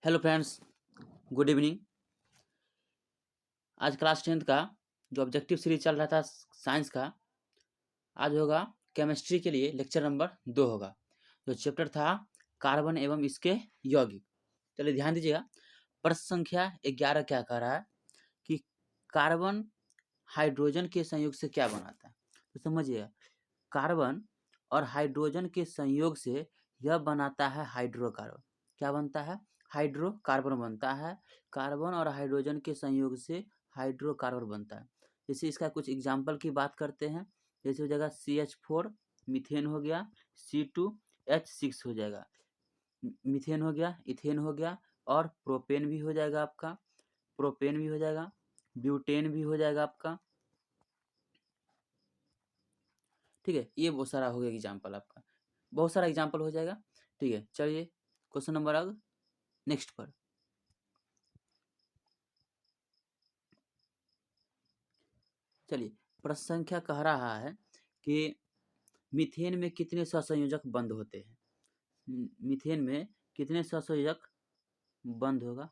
Hello friends, good evening. आज class 10th का जो ऑब्जेक्टिव सीरीज चल रहा था साइंस का, आज होगा केमिस्ट्री के लिए लेक्चर नंबर 2 होगा। जो चैप्टर था कार्बन एवं इसके यौगिक। चलिए ध्यान दीजिएगा। प्रश्न संख्या 11 क्या कह रहा है कि कार्बन हाइड्रोजन के संयोग से क्या बनाता है। तो समझिएगा, कार्बन और हाइड्रोजन के संयोग से यह बनाता है हाइड्रोकार्बन। क्या बनता है? हाइड्रोकार्बन बनता है। कार्बन और हाइड्रोजन के संयोग से हाइड्रोकार्बन बनता है। जैसे इसका कुछ एग्जाम्पल की बात करते हैं। जैसे हो जाएगा CH4 मीथेन हो गया, C2H6 हो जाएगा, मीथेन हो गया, इथेन हो गया, और प्रोपेन भी हो जाएगा आपका, प्रोपेन भी हो जाएगा, ब्यूटेन भी हो जाएगा आपका। ठीक है, ये बहुत सारा हो गया एग्जाम्पल आपका, बहुत सारा एग्जाम्पल हो जाएगा। ठीक है, चलिए क्वेश्चन नंबर अब नेक्स्ट पर। चलिए, प्रश्न संख्या कह रहा है कि मीथेन में कितने सहसंयोजक बंद होते हैं। मीथेन में कितने सहसंयोजक बंद होगा,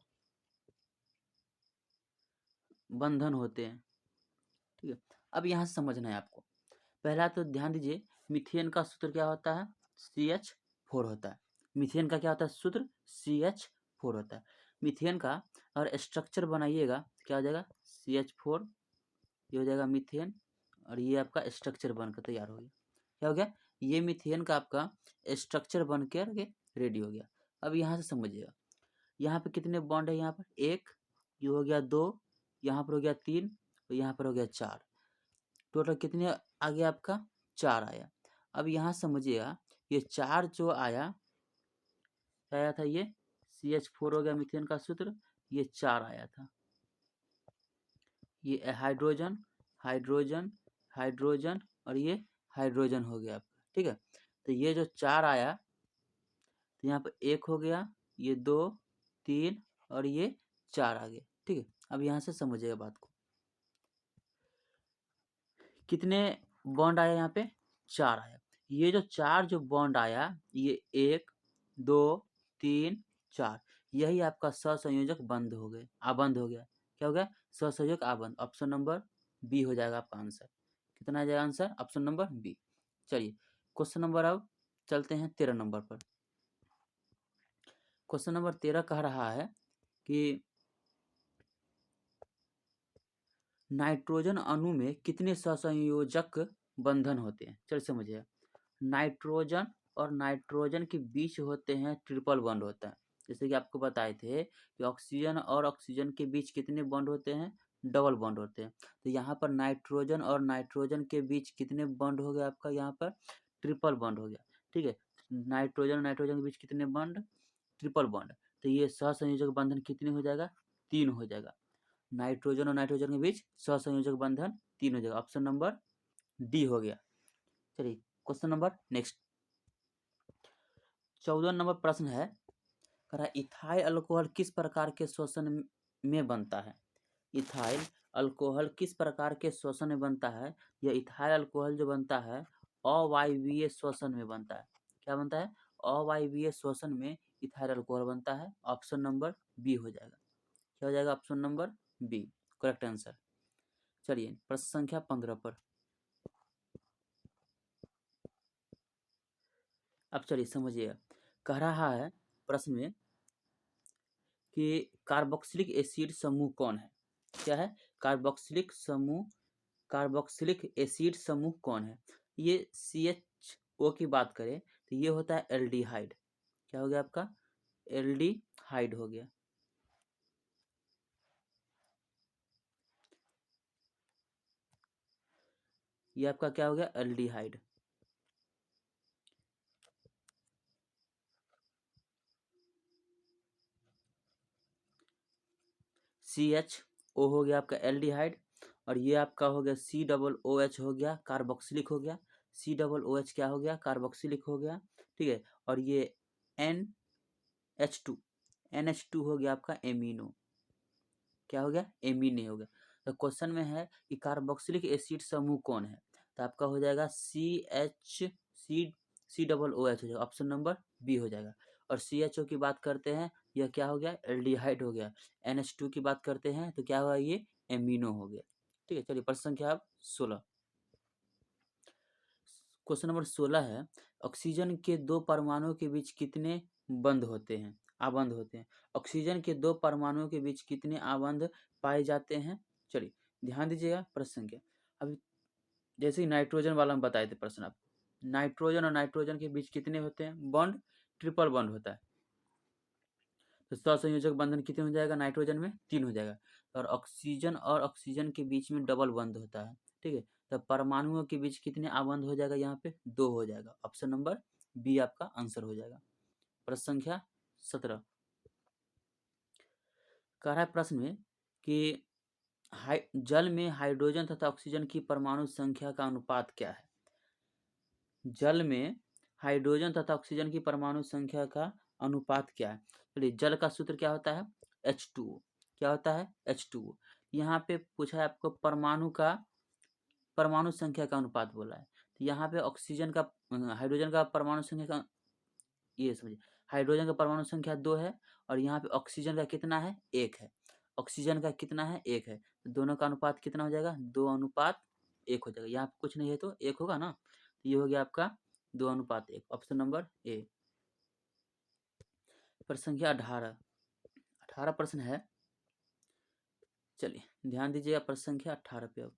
बंधन होते हैं। ठीक है, अब यहाँ से समझना है आपको। पहला तो ध्यान दीजिए, मीथेन का सूत्र क्या होता है? CH4 होता है। मीथेन का क्या होता है सूत्र? CH4 होता है। मीथेन का और स्ट्रक्चर बनाइएगा, क्या हो जाएगा? CH4, ये हो जाएगा मीथेन, और ये आपका स्ट्रक्चर बनकर तैयार हो गया। क्या हो गया? ये मीथेन का आपका स्ट्रक्चर बन के रेडी हो गया। अब यहाँ से समझिएगा, यहाँ पे कितने बॉन्ड है? यहाँ पर एक, ये हो गया 2, यहाँ पर हो गया 3, और यहाँ पर हो गया 4। टोटल कितने आ गया आपका? 4 आया। अब यहाँ समझिएगा, ये 4 जो आया, क्या आया था? ये CH4 हो गया मीथेन का सूत्र, ये 4 आया था। ये हाइड्रोजन, हाइड्रोजन, हाइड्रोजन, और ये हाइड्रोजन हो गया आपका। ठीक है, तो ये जो 4 आया, तो यहाँ पर 1 हो गया, ये 2, 3, और ये 4 आ गया। ठीक है, अब यहाँ से समझिएगा बात को। कितने बॉन्ड आया यहाँ पे? 4 आया। ये जो 4 जो बॉन्ड आया, ये 1, 2, 3, 4, यही आपका सहसंयोजक बंद हो गए, आबंद हो गया। क्या हो गया? सहसंयोजक आबंद। ऑप्शन नंबर बी हो जाएगा आपका आंसर। कितना आ जाएगा आंसर? Option number B. चलिए क्वेश्चन नंबर अब चलते हैं 13 नंबर पर। क्वेश्चन नंबर 13 कह रहा है कि नाइट्रोजन अणु में कितने सहसंयोजक बंधन होते हैं। चलिए समझिए, नाइट्रोजन और नाइट्रोजन के बीच होते हैं ट्रिपल बॉन्ड होता है। जैसे कि आपको बताए थे कि ऑक्सीजन और ऑक्सीजन के बीच कितने बॉन्ड होते हैं? डबल बॉन्ड होते हैं। तो यहाँ पर नाइट्रोजन और नाइट्रोजन के बीच कितने बॉन्ड हो गया आपका? यहाँ पर ट्रिपल बॉन्ड हो गया। ठीक है, नाइट्रोजन और नाइट्रोजन के बीच कितने बॉन्ड? Triple bond. तो ये सहसंयोजक बंधन कितने हो जाएगा? 3 हो जाएगा। नाइट्रोजन और नाइट्रोजन के बीच सहसंयोजक बंधन 3 हो जाएगा। ऑप्शन नंबर डी हो गया। चलिए क्वेश्चन नंबर नेक्स्ट। 14 नंबर प्रश्न है, कह रहा इथाइल अल्कोहल किस प्रकार के श्वसन में बनता है। इथाइल अल्कोहल किस प्रकार के श्वसन में बनता है? यह इथाइल अल्कोहल जो बनता है अवायवीय श्वसन में बनता है। क्या बनता है? अवायवीय श्वसन में इथाइल अल्कोहल बनता है। ऑप्शन नंबर बी हो जाएगा। क्या हो जाएगा? Option number B correct answer. चलिए प्रश्न संख्या 15 पर। अब चलिए समझिएगा, कह रहा है प्रश्न में कि कार्बोक्सिलिक एसिड समूह कौन है। क्या है? कार्बोक्सिलिक समूह, कार्बोक्सिलिक एसिड समूह कौन है? ये CHO की बात करें तो ये होता है एल्डिहाइड। क्या हो गया आपका? एल्डिहाइड हो गया। ये आपका क्या हो गया? एल्डिहाइड। CHO हो गया आपका एल्डिहाइड, और ये आपका हो गया COOH हो गया, कार्बोक्सिलिक हो गया। COOH क्या हो गया? कार्बोक्सिलिक हो गया। ठीक है, और ये NH2 हो गया आपका एमिनो। क्या हो गया? एमिने हो गया। तो क्वेश्चन में है कि कार्बोक्सिलिक एसिड समूह कौन है, तो आपका हो जाएगा COOH हो जाएगा। ऑप्शन नंबर बी हो जाएगा। और CHO की बात करते हैं, यह क्या हो गया, एल्डिहाइड हो गया। NH2 की बात करते हैं तो क्या हुआ, ये एमिनो हो गया। ठीक है, चलिए प्रश्न संख्या अब 16। क्वेश्चन नंबर 16 है, ऑक्सीजन के दो परमाणुओं के बीच कितने बंध होते हैं, आबंध होते हैं। ऑक्सीजन के दो परमाणुओं के बीच कितने आबंध पाए जाते हैं। चलिए ध्यान दीजिएगा प्रश्न संख्या। अभी जैसे ही नाइट्रोजन वाला हम बताए थे प्रश्न आपको, नाइट्रोजन और नाइट्रोजन के बीच कितने होते हैं बॉन्ड, ट्रिपल बॉन्ड होता है। तो सहसंयोजक बंधन कितने हो जाएगा, नाइट्रोजन में 3 हो जाएगा। और ऑक्सीजन के बीच में डबल बंध होता है। ठीक है, तो परमाणुओं के बीच कितने आबंध हो जाएगा, यहाँ पे 2 हो जाएगा। ऑप्शन नंबर बी आपका आंसर हो जाएगा। प्रश्न संख्या 17 कह रहा है प्रश्न में कि जल में हाइड्रोजन तथा ऑक्सीजन की परमाणु संख्या का अनुपात क्या है। जल में हाइड्रोजन तथा ऑक्सीजन की परमाणु संख्या का अनुपात क्या है। चलिए जल का सूत्र क्या होता है, H2O। क्या होता है, H2O। यहाँ पे पूछा है आपको परमाणु संख्या का अनुपात बोला है। तो यहाँ पे ऑक्सीजन का हाइड्रोजन का परमाणु संख्या का, ये समझिए, हाइड्रोजन का परमाणु संख्या 2 है और यहाँ पे ऑक्सीजन का कितना है, 1 है। ऑक्सीजन का कितना है, 1 है। तो दोनों का अनुपात कितना हो जाएगा, 2:1 हो जाएगा। यहाँ पे कुछ नहीं है तो 1 होगा ना। तो ये हो गया आपका 2:1। Option number A. प्रश्न संख्या 18 प्रश्न है। चलिए ध्यान दीजिएगा प्रश्न संख्या 18 पे। अब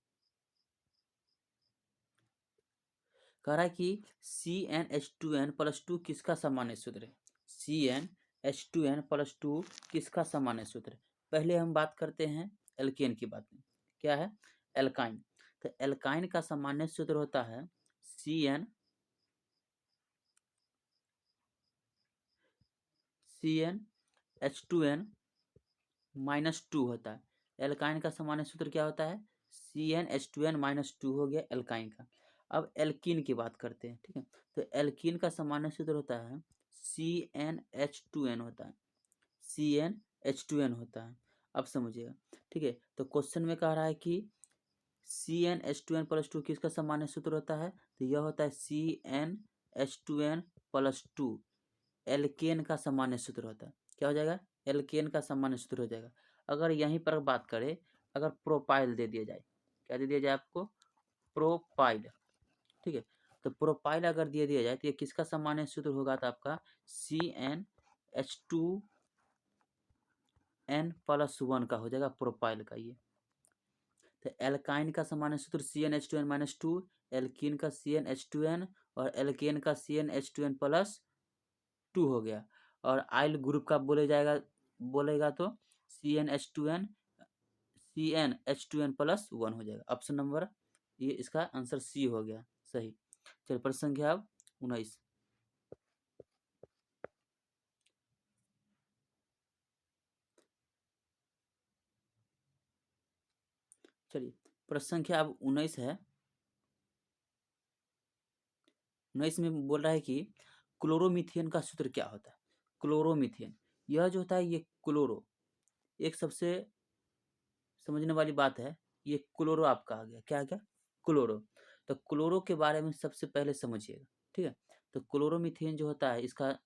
कह रहा है कि CnH2n+2 किसका सामान्य सूत्र है। CnH2n+2 किसका सामान्य सूत्र है। पहले हम बात करते हैं एल्केन की बात में। क्या है, एल्काइन। तो एल्काइन का सामान्य सूत्र होता है CnH2n-2 होता है। एल्काइन का सामान्य सूत्र क्या होता है, CnH2n-2 हो गया एल्काइन का। अब एल्कीन की बात करते हैं। ठीक है, तो एल्कीन का सामान्य सूत्र होता है CnH2n होता है, CnH2n होता है। अब समझिएगा। ठीक है, तो क्वेश्चन में कह रहा है कि CnH2n+2 किसका सामान्य सूत्र होता है। तो यह होता है CnH2n+2 एल्केन का सामान्य सूत्र होता है। क्या हो जाएगा, एल्केन का सामान्य सूत्र हो जाएगा। अगर यहीं पर बात करें, अगर प्रोपाइल दे दिया जाए, क्या दे दिया जाए आपको, प्रोपाइल। ठीक है, तो प्रोपाइल अगर दे दिया जाए तो ये किसका सामान्य सूत्र होगा, तो आपका CnH2n+1 का हो जाएगा, प्रोपाइल का ये। तो एल्काइन का सामान्य सूत्र CnH2n-2, एल्कीन का CnH2n और एल्केन का CnH2n+2 हो गया। और आइल ग्रुप का बोलेगा तो CnH2n+1 हो जाएगा। ऑप्शन नंबर ये इसका आंसर सी हो गया सही। चलिए प्रश्न संख्या अब 19। चलिए प्रश्न संख्या अब 19 है। 19 में बोल रहा है कि क्लोरोमीथेन का सूत्र क्या होता है। क्लोरोमीथेन, यह जो होता है ये क्लोरो, एक सबसे समझने वाली बात है। ये क्लोरो आपका आ गया, क्या आ गया, क्लोरो। तो क्लोरो के बारे में सबसे पहले समझिएगा। ठीक है, तो क्लोरोमीथेन जो होता है इसका,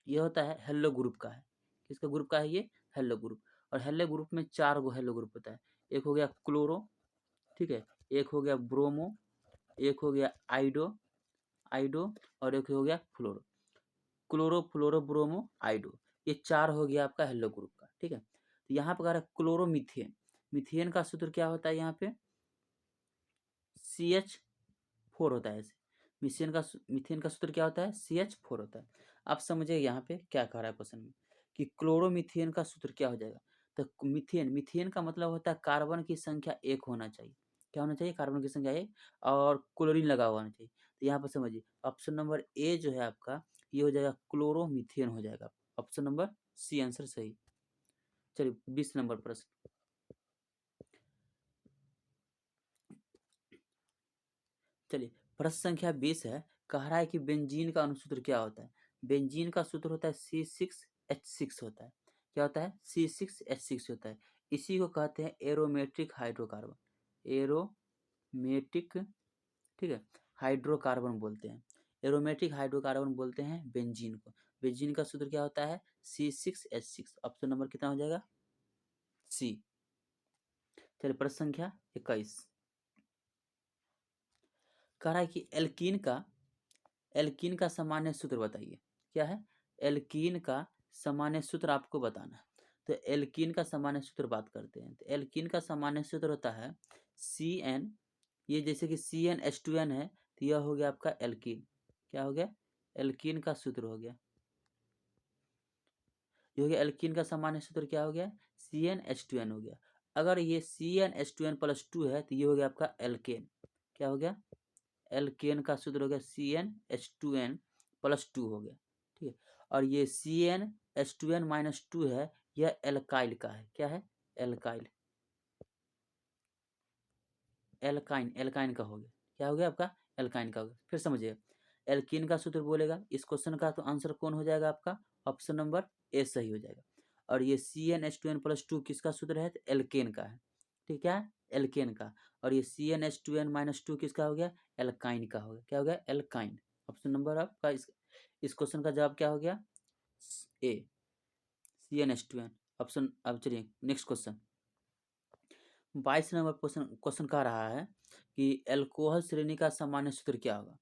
ये होता है हेलो ग्रुप का है। किसका ग्रुप का है ये, हेलो ग्रुप। और हेलो ग्रुप में 4 गो हेलो ग्रुप होता है। एक हो गया क्लोरो, ठीक है, एक हो गया ब्रोमो, एक हो गया आइडो आइडो और एक हो गया फ्लोरो। क्लोरो, फ्लोरो, ब्रोमो, आइडो, ये 4 हो गया आपका हेलो ग्रुप का। ठीक है, तो यहाँ पर कह रहा है क्लोरोमीथेन। मीथेन का सूत्र क्या होता है, यहाँ पे CH4 होता है। ऐसे मीथेन का सूत्र क्या होता है, CH4 होता है। आप समझिए यहाँ पे क्या कह रहा है क्वेश्चन में कि क्लोरोमीथेन का सूत्र क्या हो जाएगा। तो मीथेन का मतलब होता है कार्बन की संख्या 1 होना चाहिए। क्या होना चाहिए, कार्बन की संख्या 1 और क्लोरीन लगा हुआ होना चाहिए। तो यहाँ पर समझिए ऑप्शन नंबर ए जो है आपका, ये हो जाएगा क्लोरोमीथेन हो जाएगा। ऑप्शन नंबर सी आंसर सही। चलिए 20 नंबर प्रश्न। चलिए प्रश्न संख्या 20 है। कह रहा है कि बेंजीन का अनुसूत्र क्या होता है। बेंजीन का सूत्र होता है C6H6 होता है। क्या होता है, C6H6 होता है। इसी को कहते हैं एरोमेटिक हाइड्रोकार्बन। एरोमेटिक, ठीक है, हाइड्रोकार्बन बोलते हैं। एरोमेटिक हाइड्रोकार्बन बोलते हैं बेंजीन को। बेंजीन का सूत्र क्या होता है C6H6। ऑप्शन नंबर कितना हो जाएगा सी। चलिए प्रश्न संख्या 21 कह रहा है कि एल्कीन का सामान्य सूत्र बताइए। क्या है एल्कीन का सामान्य सूत्र आपको बताना है। तो एल्कीन का सामान्य सूत्र बात करते हैं। तो एल्कीन का सामान्य सूत्र होता है CN, ये जैसे कि CnH2n है तो यह हो गया आपका एल्कीन। क्या हो गया एल्कीन का सूत्र हो गया। ये हो गया एल्कीन का सामान्य सूत्र क्या हो गया CnH2n हो गया। अगर ये CnH2n+2 है तो ये हो गया आपका एल्केन। क्या हो गया एल्केन का सूत्र हो गया CnH2n+2 हो गया। ठीक है और ये CnH2n-2 है यह एल्काइल का है। क्या है एल्काइल एल्काइन का हो गया। क्या हो गया आपका एल्काइन का हो गया। फिर समझिए एल्कीन का सूत्र बोलेगा इस क्वेश्चन का तो आंसर कौन हो जाएगा आपका ऑप्शन नंबर ए सही हो जाएगा। और ये CnH2n+2 किसका सूत्र है तो एल्केन का है। ठीक है एल्केन का। और ये CnH2n-2 किसका हो गया एल्काइन का हो गया। क्या हो गया एल्काइन। ऑप्शन नंबर आपका इस क्वेश्चन का जवाब क्या हो गया ए CnH2n ऑप्शन। अब चलिए नेक्स्ट क्वेश्चन 22 नंबर क्वेश्चन कह रहा है कि एल्कोहल श्रेणी का सामान्य सूत्र क्या होगा।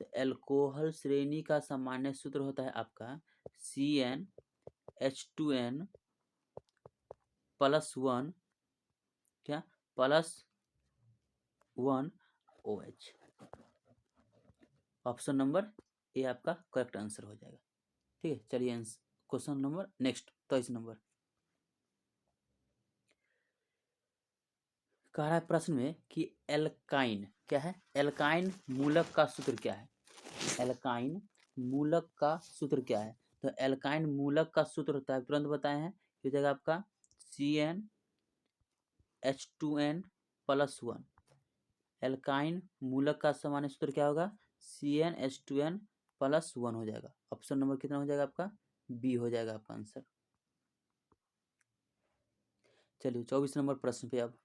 तो एल्कोहल श्रेणी का सामान्य सूत्र होता है आपका CnH2n+1 क्या +1OH। ऑप्शन नंबर ए आपका करेक्ट आंसर हो जाएगा। ठीक है चलिए क्वेश्चन नंबर नेक्स्ट 23 नंबर कह रहा है प्रश्न में कि एल्काइन क्या है एल्काइन मूलक का सूत्र क्या है। एल्काइन मूलक का सूत्र क्या है। तो एल्काइन मूलक का सूत्र होता है तुरंत बताए हैं ये जगह आपका CnH2n+1। एल्काइन मूलक का सामान्य सूत्र क्या होगा CnH2n+1 हो जाएगा। ऑप्शन नंबर कितना हो जाएगा आपका बी हो जाएगा आपका आंसर। चलिए 24 नंबर प्रश्न पे अब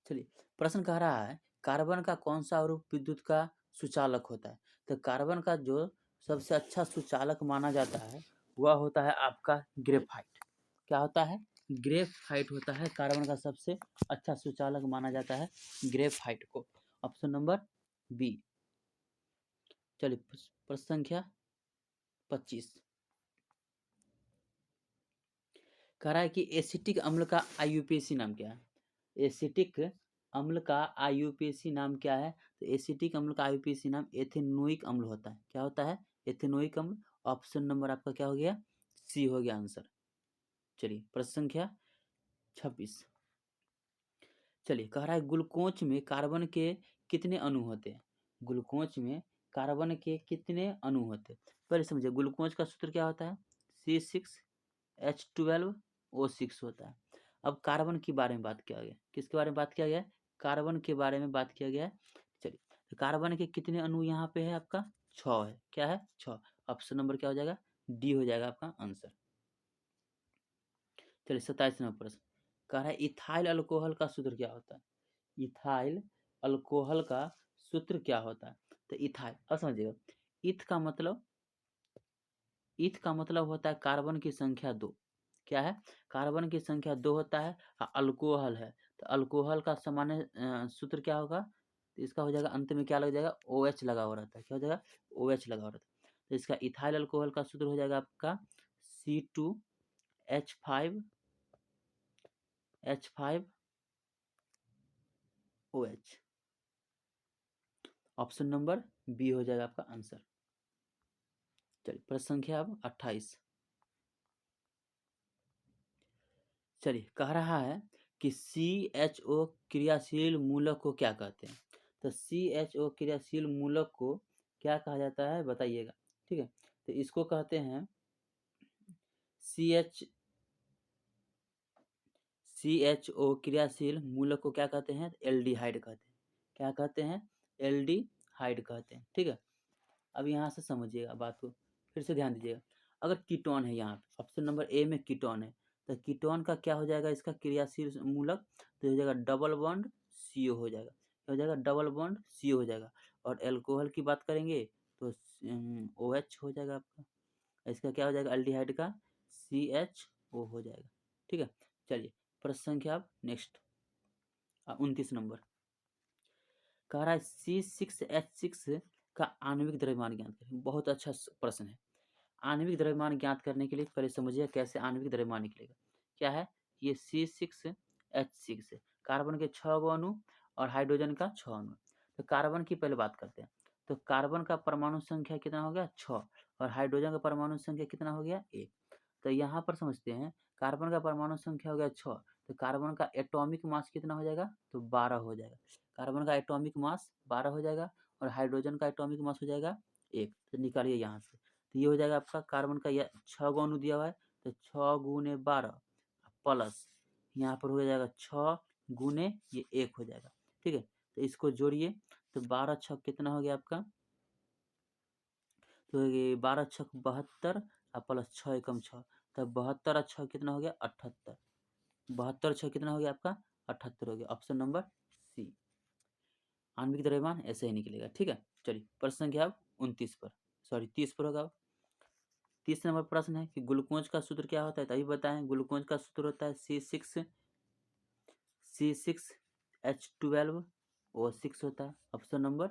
चलिए प्रश्न कह रहा है कार्बन का कौन सा अणु विद्युत का सुचालक होता है। तो कार्बन का जो सबसे अच्छा सुचालक माना जाता है वह होता है आपका ग्रेफाइट। क्या होता है ग्रेफाइट होता है कार्बन का सबसे अच्छा सुचालक माना जाता है ग्रेफाइट को। Option number B. चलिए प्रश्न संख्या 25 कह रहा है कि एसिटिक अम्ल का IUPAC नाम क्या है। एसिटिक अम्ल का IUPAC नाम क्या है। तो एसिटिक अम्ल का IUPAC नाम एथेनोइक अम्ल होता है। क्या होता है एथेनोइक अम्ल। ऑप्शन नंबर आपका क्या हो गया सी हो गया आंसर। चलिए प्रश्न संख्या 26 चलिए कह रहा है ग्लूकोज में कार्बन के कितने अणु होते हैं। ग्लूकोज में कार्बन के कितने अणु होते हैं। पहले समझिए ग्लूकोज का सूत्र क्या होता है C6H12O6 होता है। अब कार्बन के बारे में बात किया गया किसके बारे में बात किया गया कार्बन के बारे में बात किया गया है। चलिए तो कार्बन के कितने अणु यहाँ पे है आपका 6 है। क्या है 6। ऑप्शन नंबर क्या हो जाएगा डी हो जाएगा आपका आंसर। चलिए 27 नंबर प्रश्न कह रहा है इथाइल अल्कोहल का सूत्र क्या होता है। इथाइल अल्कोहल का सूत्र क्या होता है। तो इथाइल अब समझिएगा ईथ का मतलब होता है कार्बन की संख्या 2। क्या है कार्बन की संख्या 2 होता है अल्कोहल है तो अल्कोहल का सामान्य सूत्र क्या होगा। तो इसका हो जाएगा अंत में क्या लग जाएगा OH लगा हुआ रहता है। क्या हो जाएगा OH लगा हुआ रहता है। तो इसका इथाइल अल्कोहल का सूत्र हो जाएगा आपका C2H5OH। ऑप्शन नंबर बी हो जाएगा आपका आंसर। चलिए प्रश्न संख्या अब 28 चलिए कह रहा है कि CHO क्रियाशील मूलक को क्या कहते हैं। तो CHO क्रियाशील मूलक को क्या कहा जाता है बताइएगा। ठीक है तो इसको कहते हैं CHO क्रियाशील मूलक को क्या कहते हैं एल्डिहाइड कहते हैं। क्या कहते हैं एल्डिहाइड कहते हैं। ठीक है अब यहाँ से समझिएगा बात को फिर से ध्यान दीजिएगा। अगर कीटोन है यहाँ पे ऑप्शन नंबर ए में कीटोन है तो कीटोन का क्या हो जाएगा इसका क्रियाशील मूलक तो हो जाएगा डबल बॉन्ड CO हो जाएगा। क्या क्या हो जाएगा, डबल बॉन्ड CO हो जाएगा। और एल्कोहल की बात करेंगे तो OH हो जाएगा आपका। इसका क्या हो जाएगा, एल्डिहाइड का CHO हो जाएगा। ठीक है, चलिए प्रश्न संख्या अब नेक्स्ट 29 नंबर कह रहा है C6H6 का आणविक द्रव्यमान ज्ञात करें। बहुत अच्छा प्रश्न है। आणविक द्रव्यमान ज्ञात करने के लिए पहले समझिए कैसे आणविक द्रव्यमान निकलेगा। क्या है, ये C6H6 कार्बन के 6 गो अणु और हाइड्रोजन का 6 अणु। तो कार्बन की पहले बात करते हैं। तो कार्बन का परमाणु संख्या कितना हो गया, 6, और हाइड्रोजन का परमाणु संख्या कितना हो गया, 1। तो यहाँ पर समझते हैं, कार्बन का परमाणु संख्या हो गया 6, तो कार्बन का एटॉमिक मास कितना हो जाएगा, तो 12 हो जाएगा। कार्बन का एटॉमिक मास 12 हो जाएगा और हाइड्रोजन का एटॉमिक मास हो जाएगा 1। तो निकालिए यहाँ से, तो ये हो जाएगा आपका कार्बन का 6 गो अणु दिया हुआ है, तो 6 गुने 12 प्लस यहाँ पर हो जाएगा 6 गुने ये 1 हो जाएगा। ठीक है, तो इसको जोड़िए, तो 12 छक कितना हो गया आपका, तो ये 12 छक 72 और प्लस 6 एकम 6, तब 72 और 6 कितना हो गया, 78। 72 6 कितना हो गया आपका, 78 हो गया। ऑप्शन नंबर सी, आणविक द्रव्यमान ऐसे ही निकलेगा। ठीक है, चलिए प्रश्न संख्या अब 29 पर, सॉरी 30 पर होगा। 30 नंबर प्रश्न है कि ग्लूकोज का सूत्र क्या होता है, तभी बताएं। ग्लूकोज का सूत्र होता है C6H12O6 होता है। Option number